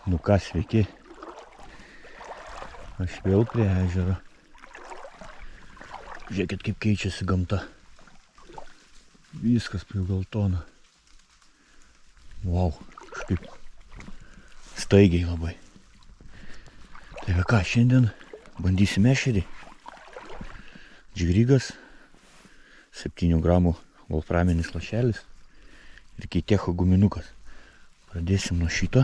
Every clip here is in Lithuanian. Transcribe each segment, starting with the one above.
Nu ką, sveiki. Aš vėl prie ežero. Žiūrėkit, kaip keičiasi gamta. Viskas prie geltono. Vau, kažkaip staigiai labai. Tai ką, šiandien bandysime ešerį. Džigrygas, 7 gramų volframinis lašelis ir keitecho guminukas. Pradėsim nuo šito.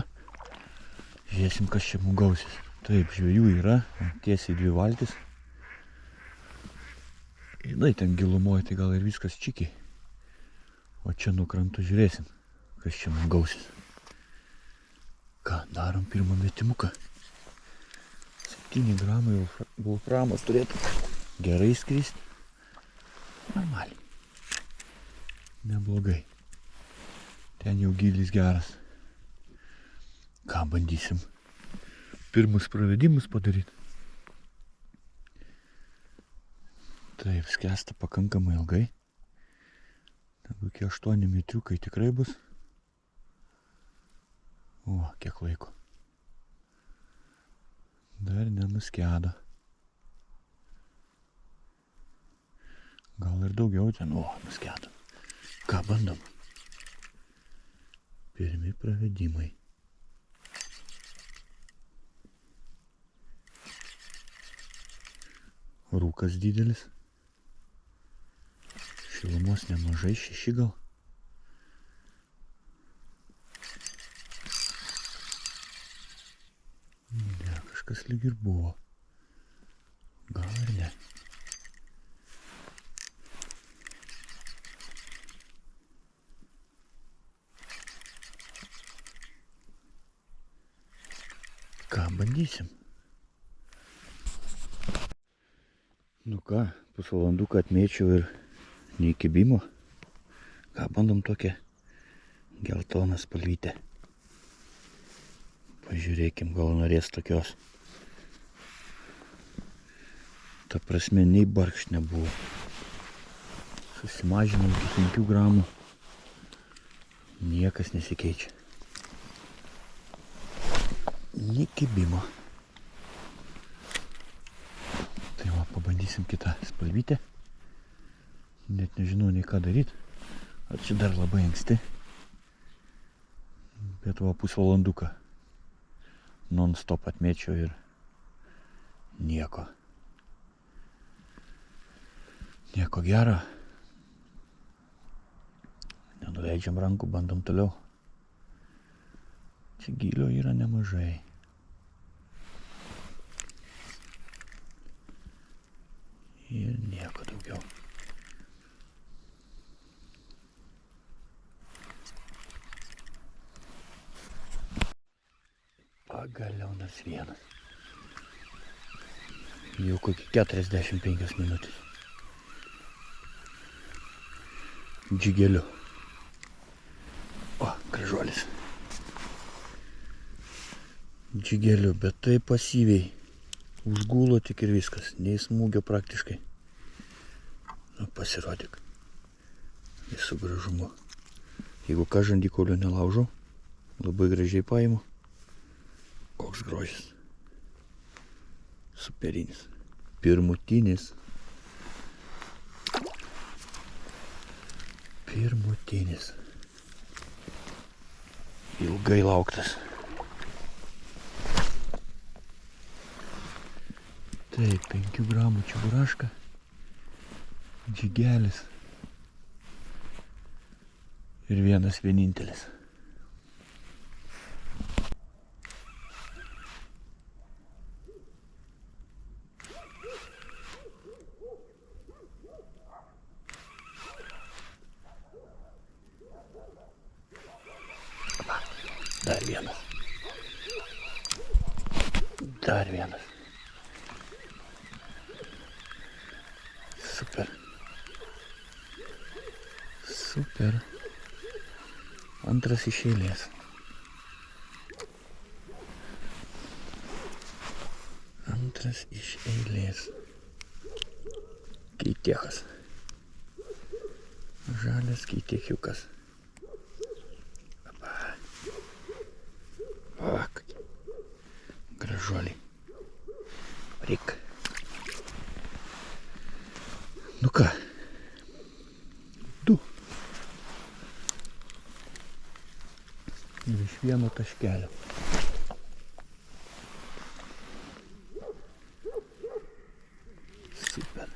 Žiūrėsim, kas čia mums gausis. Taip, žvejų yra, tiesiai 2 valtis. Jinai ten gilumoje, tai gal ir viskas čikiai. O čia nuo kranto žiūrėsim, kas čia mums gausis. Ką, darom pirmą metimuką. 7 gramai volframas turėtų gerai skristi. Normaliai. Neblogai. Ten jau gylis geras. Ką, bandysim pirmus pravedimus padaryti. Taip, skęsta pakankamai ilgai. Negu iki 8 metriukai tikrai bus. O, kiek laiko. Dar nenuskedo. Gal ir daugiau ten. O, nuskedo. Ką, bandom? Pirmi pravedimai. Rūkas didelis. Šilumos nemažai, 6 gal. Ne, kažkas lyg ir buvo. Gal ir ne. Ką, bandysim? Nu ką, pusvalanduką atmėčiau ir nei kibimo. Ką, bandom tokią geltoną spalvytę. Pažiūrėkim, gal norės tokios. Ta prasme, nei barkšt nebuvo. Susimažinau iki 5 gramų. Niekas nesikeičia. Nei kibimo. Tai va, pabandysim kitą spalvytę. Net nežinau nei ką daryti. Ar čia dar labai anksti. Bet va, pusvalanduką non-stop atmėčiau ir nieko. Nieko gero. Nenuleidžiam rankų, bandom toliau. Čia gylio yra nemažai. Ir nieko daugiau. Pagaliau nors vienas. Jau kokį 45 minutės. Džigeliu. O, gražuolis. Džigeliu, bet tai pasyviai. Užgulo tik ir viskas. Nei smūgio praktiškai. Nu, pasirodyk. Visų gražumu. Jeigu ką, žandikaulio nelaužau, labai gražiai paimu. Koks grožis. Superinis. Pirmutinis. Pirmutinis. Ilgai lauktas. Taip, 5 gramų čeburaška. Džigelis. Ir vienas vienintelis. Dar vienas. Dar vienas. Super. Super. Antras iš eilės. Antras iš eilės. Keitėchas. Žalias keitėchiukas. Ak. taškelių. Super.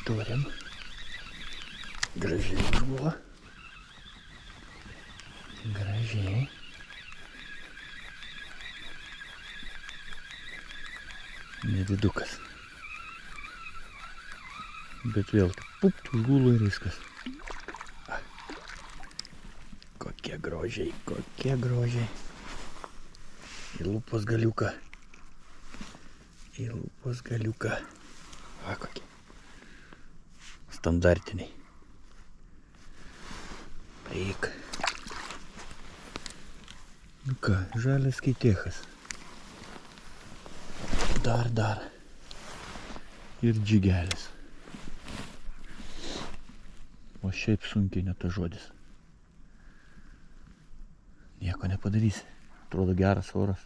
Turim. Gražiai užbuvo. Gražiai. Nedidukas. Bet vėl pupt užgulų ir viskas. Kokie grožiai, kokie grožiai. Į lūpos galiuką. Į lūpos galiuką. Va kokie. Standartiniai. Eik. Nu ką, žalias keitėchas. Dar. Ir džigelis. O šiaip sunkiai net tas žodis. Nieko nepadarysi. Atrodo geras oras.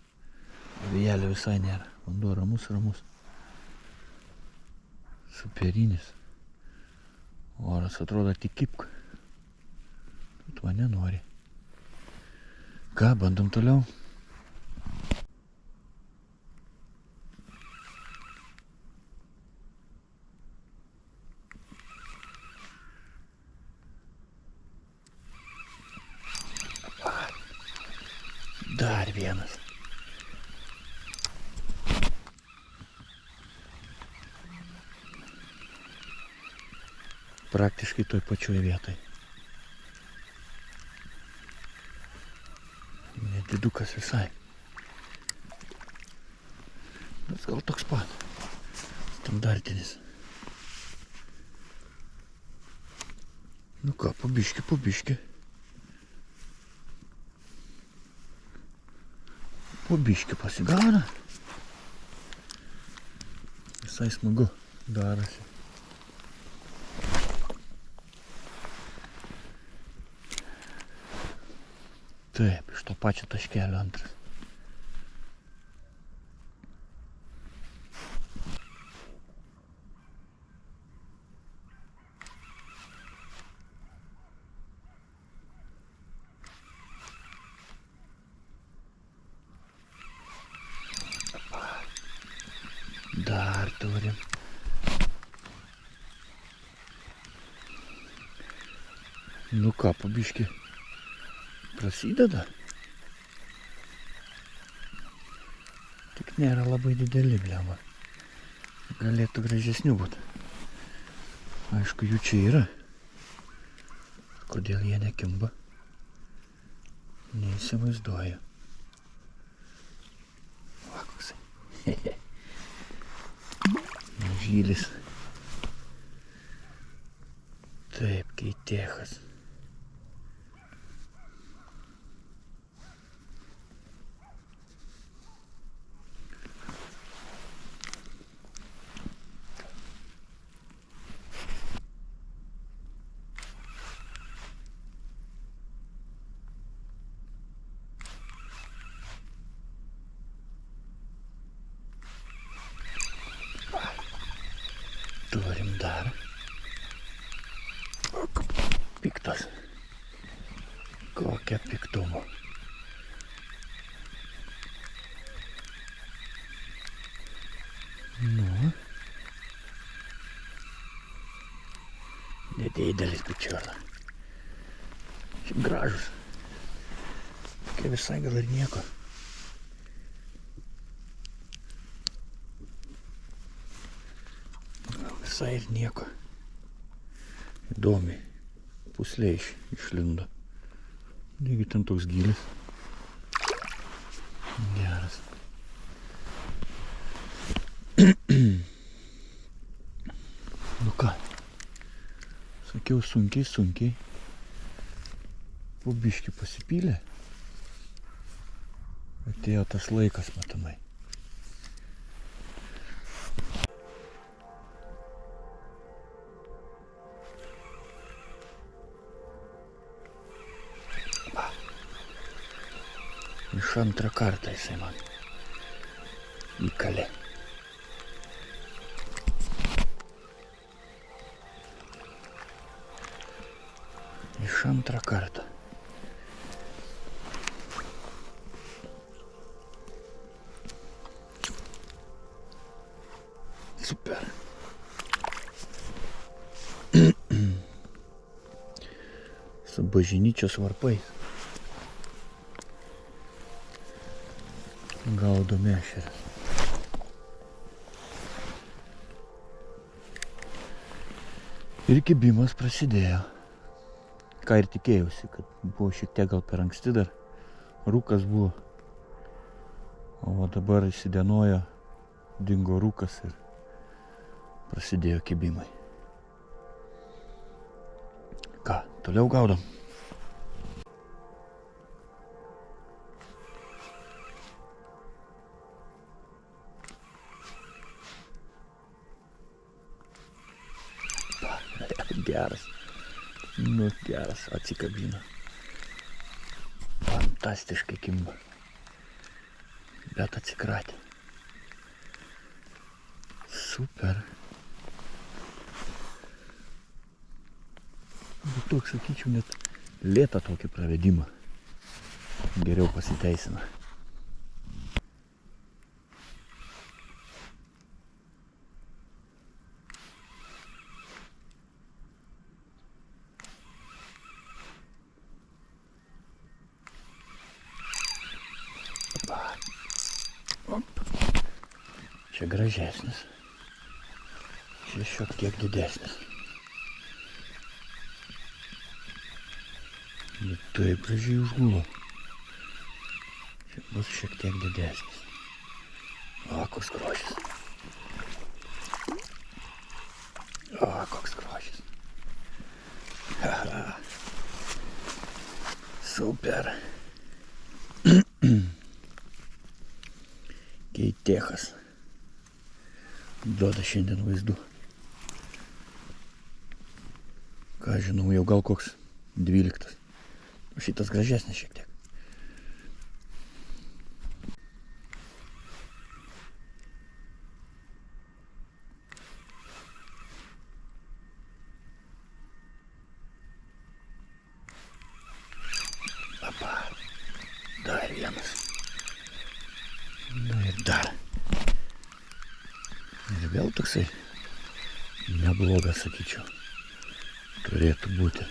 Vėjelio visai nėra. Vanduo ramus. Superinis. Oras atrodo tik kipk. Tuo nenori. Ką, bandom toliau? Dar vienas. Praktiškai toj pačioj vietoj. Nedidukas visai. Bet gal toks pat. Standartinis. Nu ką, pabiški. Po biškį pasigauna. Visai smagu darosi. Taip, iš to pačio taškelio antras. Dar turim. Nu ką, pabiški prasideda. Tik nėra labai dideli, blemba. Galėtų gražesnių būt. Aišku, jų čia yra. Kodėl jie nekimba? Neįsivaizduoju. Va, koksai. Žylis. Taip, keitėchas. Turim dar. Piktas. Kokia piktumo. Nu. Nedidelis bičiuola. Šiaip gražus. Tokie visai gal ir nieko. Visai ir nieko. Įdomiai. Puslė išlindo. Negi ten toks gylis. Geras. Nu ką. Sakiau, sunkiai. Po biškį pasipylė. Atėjo tas laikas, matomai. antrą kartą jisai man įkalė. Iš antrą kartą. Super. Su bažnyčios varpais. Gaudomi ešeris. Ir kibimas prasidėjo. Ką ir tikėjausi, kad buvo šiek tiek gal per anksti dar. Rūkas buvo. O dabar įsidienojo, dingo rūkas ir prasidėjo kibimai. Ką, toliau gaudom? Geras. Nu, geras, atsikabino. Fantastiškai kimba. Bet atsikratė. Super. Bet toks, sakyčiau, net lėtą tokį pravedimą. Geriau pasiteisina. Čia gražesnis. Čia šiek tiek didesnis. Bet taip gražiai užgulo. Čia bus šiek tiek didesnis. O, koks grožis. O, koks grožis. Haha. Super. Keitėchas. Duoda šiandien vaizdu. Ką žinau, jau gal koks 12. O šitas gražesnis šiek tiek. Apa. Dar vienas. Na ir dar. Ir vėl toksai neblogas, sakyčiau, turėtų būti.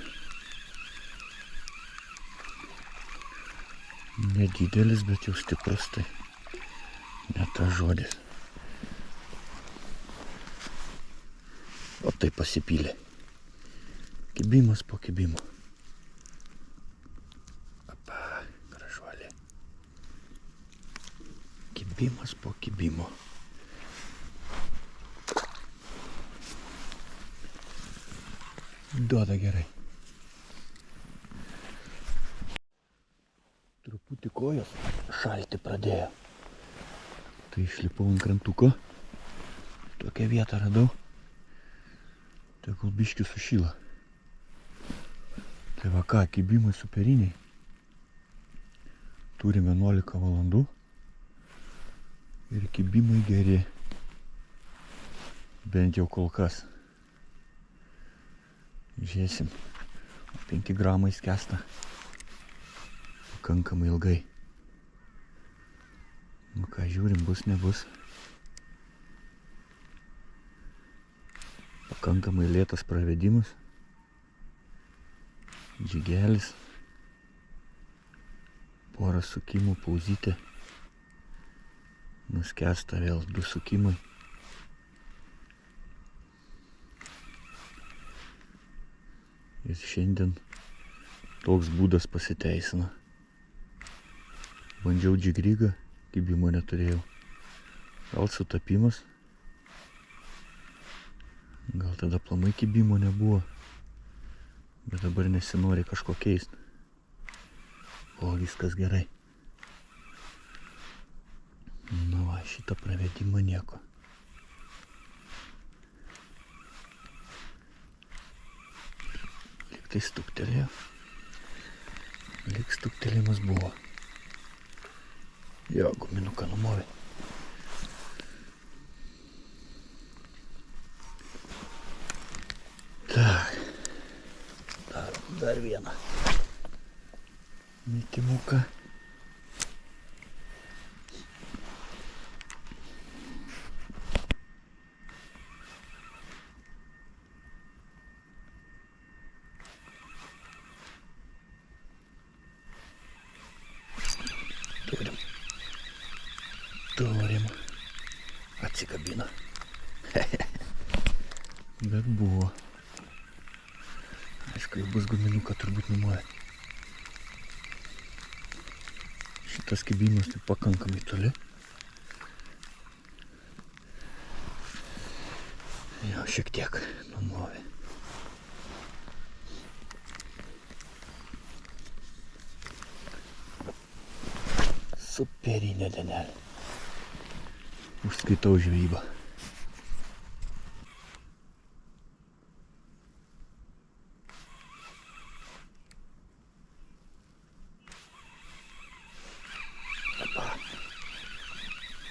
Nedidelis, bet jau stiprus, tai ne tas žodis. O tai pasipylė. Kibimas po kibimo. Apa, gražuolė. Kibimas po kibimo. Duoda gerai. Truputį kojos šalti pradėjo. Tai išlipau ant krantuko. Tokią vietą radau. Tegul biškį sušyla. Tai va ką, kibimai superiniai. Turime 11 valandų. Ir kibimai geri. Bent jau kol kas. Žiūrėsim, 5 gramai skęsta pakankamai ilgai. Nu ką, žiūrim, bus, nebus. Pakankamai lėtas pravedimas. Džigelis. Porą sukimų, pauzytė. Nuskęsta vėl 2 sukimai. Ir šiandien toks būdas pasiteisina. Bandžiau džigrygą, kibimo neturėjau. Gal sutapimas. Gal tada aplamai kibimo nebuvo. Bet dabar nesinori kažko keisti. O viskas gerai. Nu va, šitą pravedimą nieko. Lyg tai stuktelėjo. Lyg stuktelėjimas buvo. Jo, guminuką numovė. Tak. Dar vieną. Metimuką. Turim. Atsikabino. Bet buvo. Aišku, jau bus guminuką turbūt numovė. Šitas kibimas tai pakankamai toli. Jau šiek tiek numovė. Superinė denelė. Užskaitau žvejybą.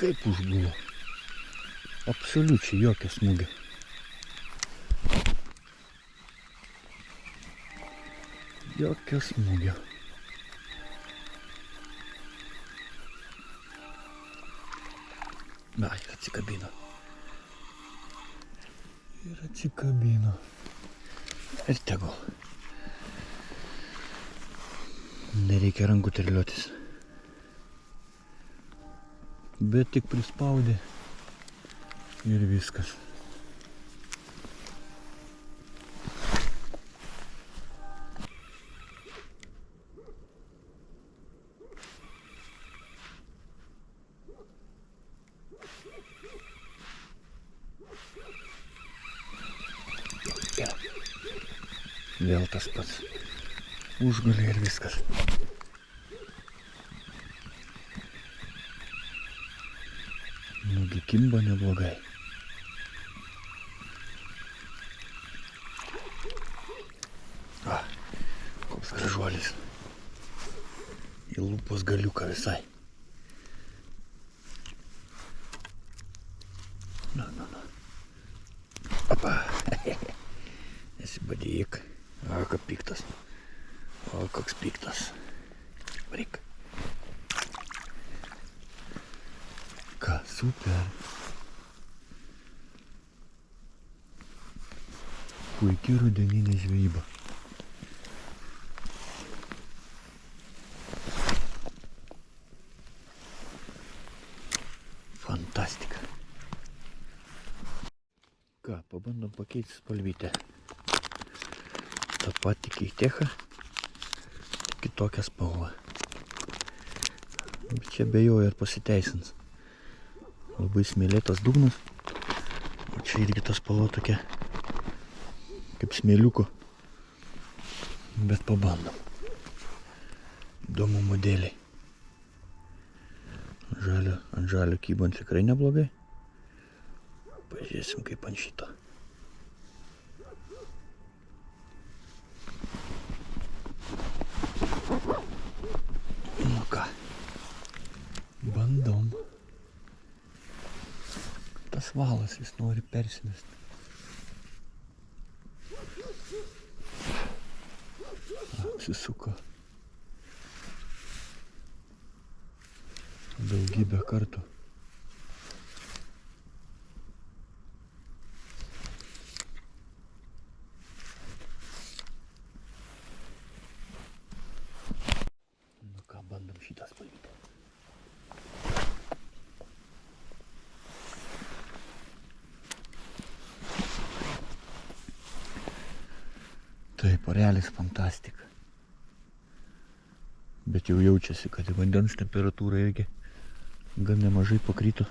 Kaip užgulo. Absoliučiai jokio smūgio. Jokio smūgio. Ai, atsikabino. Ir atsikabino. Ir tegul. Nereikia rankų terliotis. Bet tik prispaudė. Ir viskas. Vėl tas pats. Užgulė ir viskas. Nugi kimba neblogai. Koks gražuolis. Į lūpos galiuką visai. Na. Opa. Nesibadėk. Как piktas. O, koks piktas. Varyk. Ką, super. Puikiai rudeninė žvejyba. Fantastika. Ką, pabandom pakeisti spalvytę. Ta pati keitecha, kitokia spalva. Bet čia bejoju ir pasiteisins. Labai smėlėtas dugnas. O čia irgi ta spalva tokia kaip smėliuko. Bet pabandom. Įdomumo dėliai. Ant žalio kybant tikrai neblogai. Pažiūrėsim kaip ant šito. Nu ką, bandom. Tas valas vis nori persimesti. Apsisuko. Daugybę kartų. Nu ką, bandom šitą spalvytę. Taip, orelis fantastika. Bet jau jaučiasi, kad į vandens temperatūra irgi gan nemažai pakrito.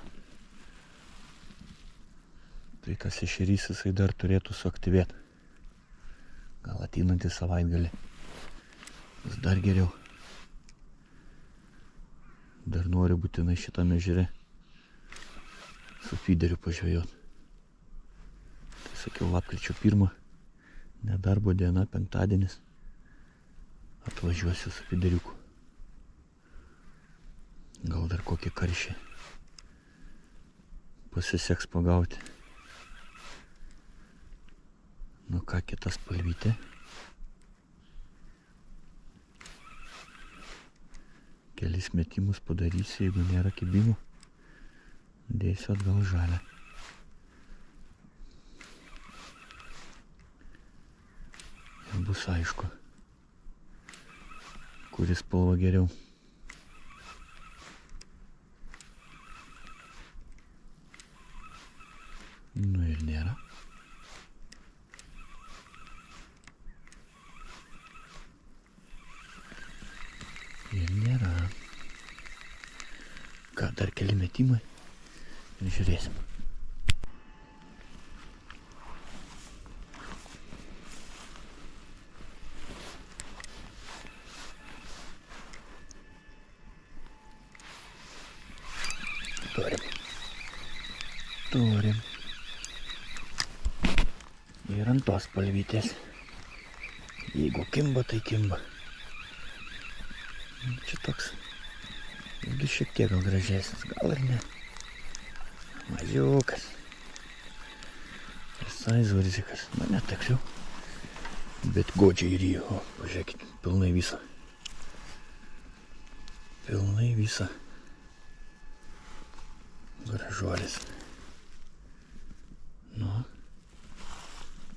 Tai tas ešerys jisai dar turėtų suaktyvėti. Gal ateinantį savaitgalį. Jis dar geriau. Dar noriu būtinai šitame ežere su fideriu pažvejot. Tai sakiau, lapkričio 1, nedarbo diena, penktadienis. Atvažiuosiu su fideriuku. Gal dar kokį karšį pasiseks pagauti. Nu ką, kita spalvytė. Kelis metimus padarysiu, jeigu nėra kibimų, dėsiu atgal žalę. Ir bus aišku, kuris spalva geriau. Nu ir nėra. Ir nėra. Ką, dar keli metimai ir žiūrėsim. Turim. Ir ant tos spalvytės. Jeigu kimba, tai kimba. Čia toks irgi šiek tiek gal gražesnis, gal ir ne. Mažiukas. Visai zvarzikas. Nu, neteks jau. Bet godžiai ryjo. O, pažiūrėkit, pilnai visą. Pilnai visą. Gražuolis. Nu.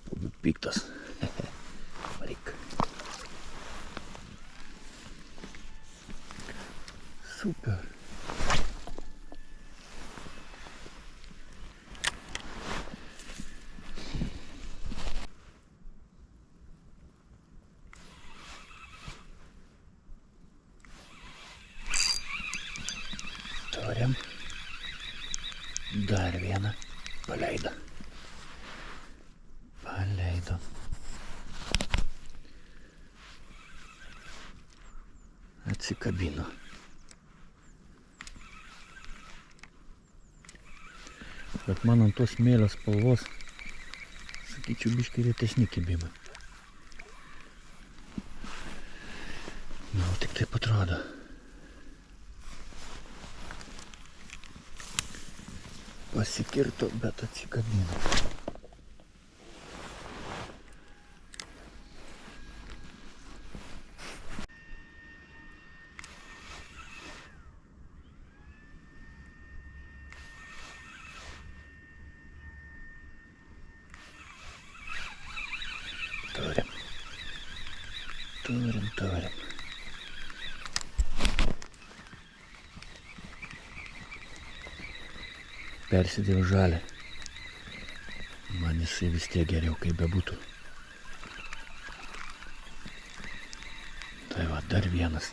Pabūt piktas. Varyk. Super. Turim. Dar vieną. Paleido. Paleido. Atsikabino. Bet man ant tos smėlio spalvos, sakyčiau, biškai retesni kibimai. Nu, tik taip atrodo. Pasikirto, bet atsikabino. Turim. Persidėjau žalę. Man jisai vis tiek geriau, kaip bebūtų. Tai va, dar vienas.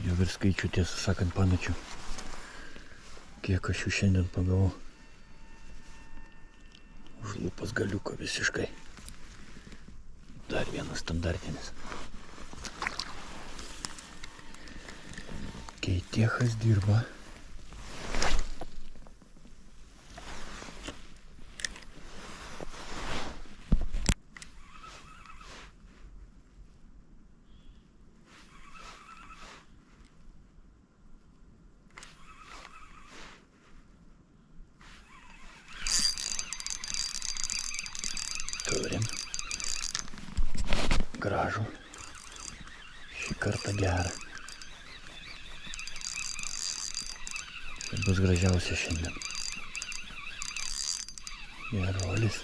Jau ir skaičių, tiesą sakant, pamečiau. Kiek aš jų šiandien pagavau. Už lūpas galiuko visiškai. Dar vienas standartinis. Keitiechas dirba. Turim. Gražų. Šį kartą gerą. Tai bus gražiausia šiandien. Gerolis.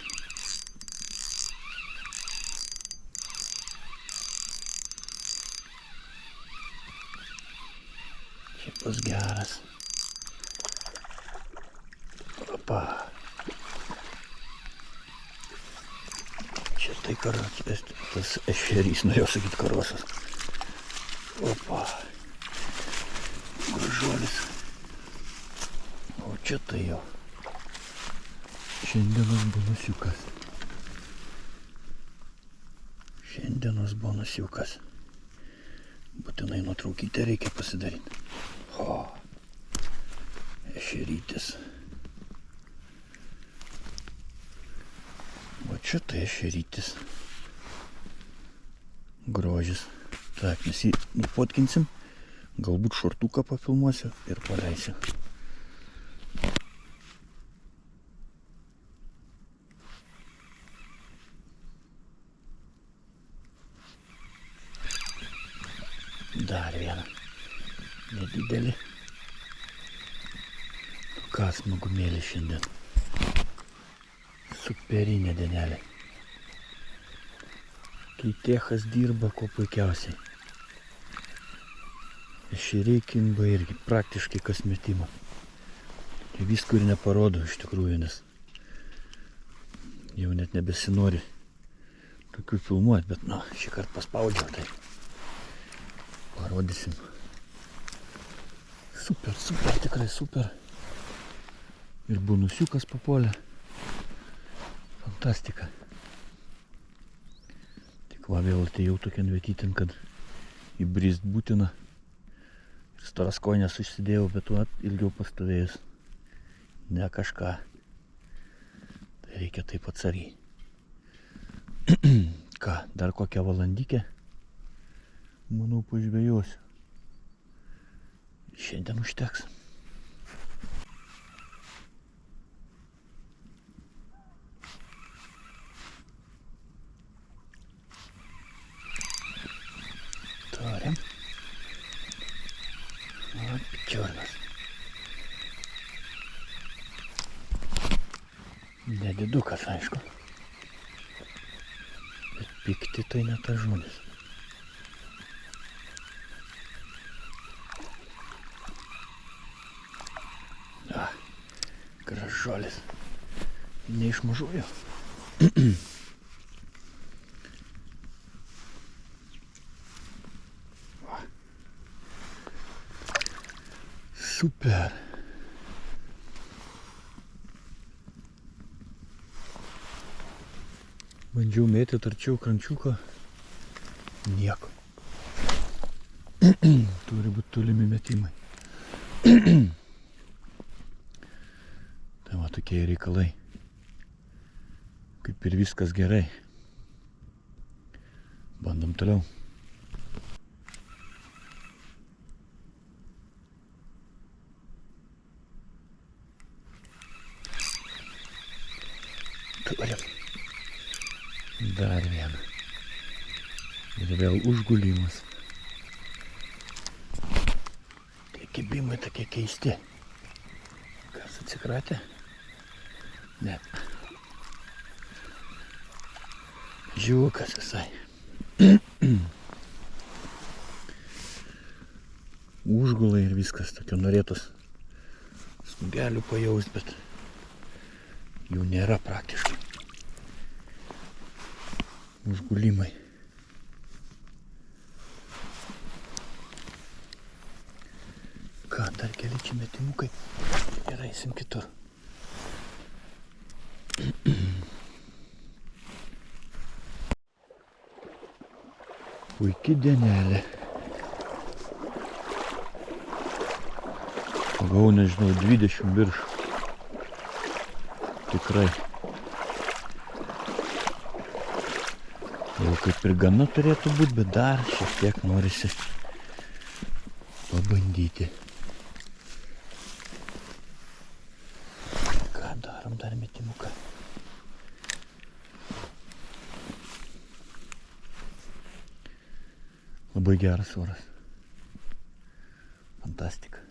Čia bus geras. Opa. Čia tai tas ešerys, norėjau sakyti karosas. Opa. Gražuolis. O čia tai jau. Šiandienos bonusiukas. Šiandienos bonusiukas. Būtinai nuotraukytę reikia pasidaryti. O. Ešerytis. O čia tai ešerytis. Grožis. Tak, mes jį nufotkinsim. Galbūt šortuką pafilmuosiu ir paleisiu. Dar vieną. Nedidelį. Ką smagumėlį šiandien. Superinė dienelė. Kai tėchas dirba, kuo puikiausiai. Ešeriai kimba irgi praktiškai kas metimą. Tai visko ir neparodo iš tikrųjų, nes jau net nebesinori tokių filmuoti, bet šį kartą paspaudžiau, tai parodysim. Super, tikrai super. Ir bonusiukas papuolė. Fantastika. Tik va vėl atėjau tokian vietytin, kad įbrist būtina. Ir storas koinės užsidėjau, bet ilgiau pastovėjus. Ne kažką. Tai reikia taip atsargiai. Ką, dar kokią valandykę? Manau, pažvejosiu. Šiandien užteks. Turim. Čiurnas. Nedidukas, aišku. Bet pikti tai ne tas žodis. Gražuolis. Ne iš mažųjų. Super. Bandžiau mėtyti arčiau krančiuko. Nieko. Turi būti tolimi metimai. Tai va tokie reikalai. Kaip ir viskas gerai. Bandom toliau. Turim. Dar vieną. Ir vėl užgulimas. Tie kibimai tokie keisti. Kas atsikratė? Ne. Žiūkas visai. Užgulai ir viskas. Tokio norėtos smūgelių pajaust, bet jų nėra praktiškai. Užgulimai. Ką, dar keli čia metimukai ir eisim kitur. Puiki dienelė. Pagavau, nežinau, 20 virš. Tikrai. Jau kaip ir gana turėtų būti, bet dar šiek tiek norisi pabandyti. Ką darom, dar metimuką. Labai geras oras. Fantastika.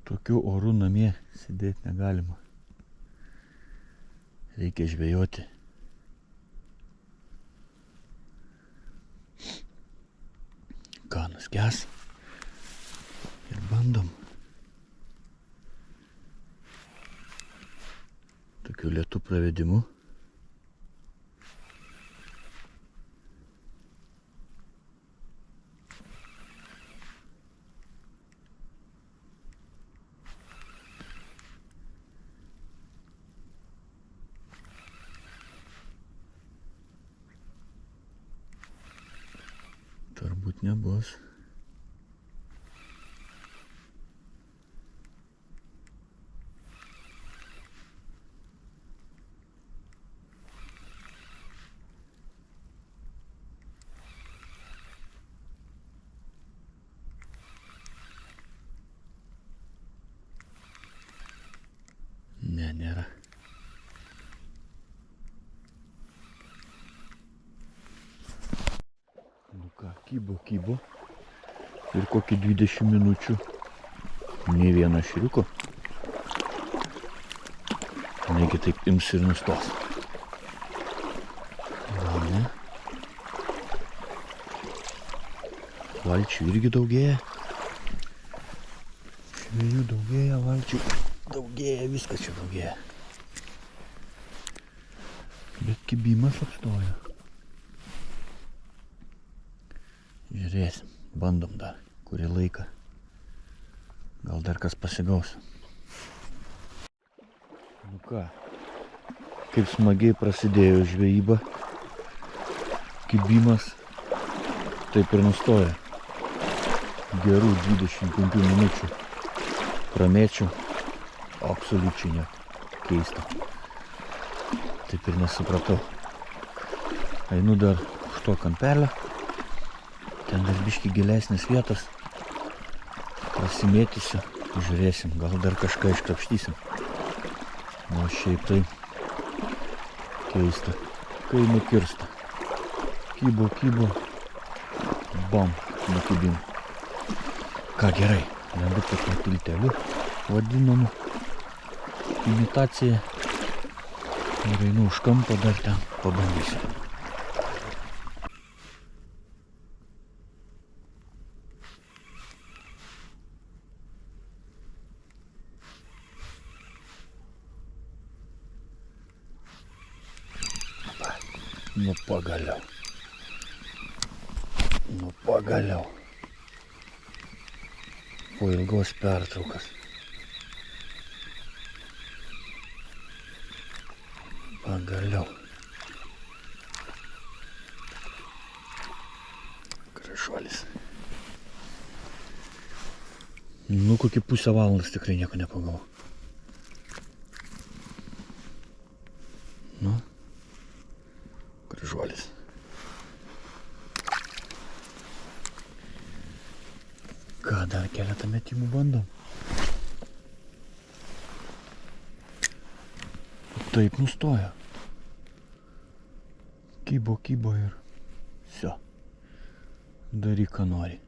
Tokiu oru namie sėdėti negalima. Reikia žvejoti. Ką, nuskęs. Ir bandom. Tokiu lėtu pravedimu. Turbūt nebus. Kybo. Ir kokį 20 minučių nei vieno ešeriuko. Negi taip ims ir nustos. Ne. Valčių irgi daugėja. Žvejų daugėja, valčių daugėja, viskas čia daugėja. Bet kibimas apstojo. Žiūrėsim, bandom dar kurį laiką. Gal dar kas pasigaus. Nu ką, kaip smagiai prasidėjo žvejyba. Kibimas taip ir nustoja. Gerų 25 minučių pramėčiau. Absoliučiai ne. Keista. Taip ir nesupratau. Einu dar už to kampelio. Ten dar biški gilesnės vietos. Prasimėtysiu. Žiūrėsim, gal dar kažką iškrapštysim. O šiaip tai keista. Kai nukirsta. Kybo. Bam, nukibim. Ką gerai, nebūtų tokiu tilteliu vadinamu. Imitacija. Ir einu už kampo dar ten pabandysiu. Nu pagaliau. Po ilgos pertraukas. Pagaliau. Gražuolis. Nu, kokį pusę valandos tikrai nieko nepagavau. Nu. Gražuolis. Ką, dar keletą metimų bandom. Taip nustojo. Kybo ir всё. Daryk, ką nori.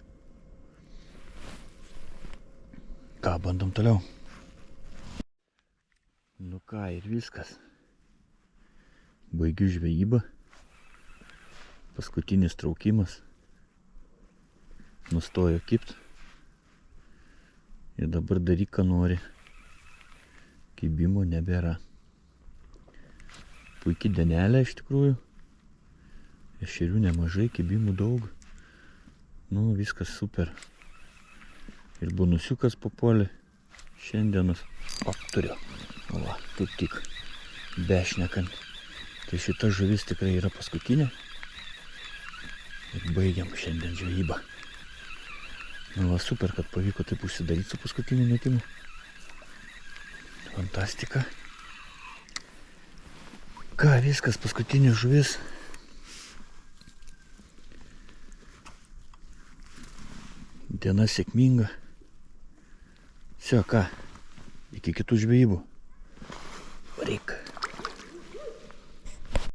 Ką, bandom toliau. Nu ką, ir viskas. Baigiu žvejybą. Paskutinis traukimas. Nustojo kibt. Ir dabar daryk, ką nori. Kibimo nebėra. Puikiai dienelė iš tikrųjų. Ešerių nemažai, kibimų daug. Nu, viskas super. Ir bonusiukas papuolė. Šiandienas. O, turiu. Va, kaip tik. Bešnekant. Tai šita žuvis tikrai yra paskutinė. Ir baigiam šiandien žvejybą. Nu, va, super, kad pavyko taip užsidaryti su paskutiniu metimu. Fantastika. Ką, viskas, paskutinė žuvis. Diena sėkminga. Всё, ką, iki kitų žvejybų. Varyk.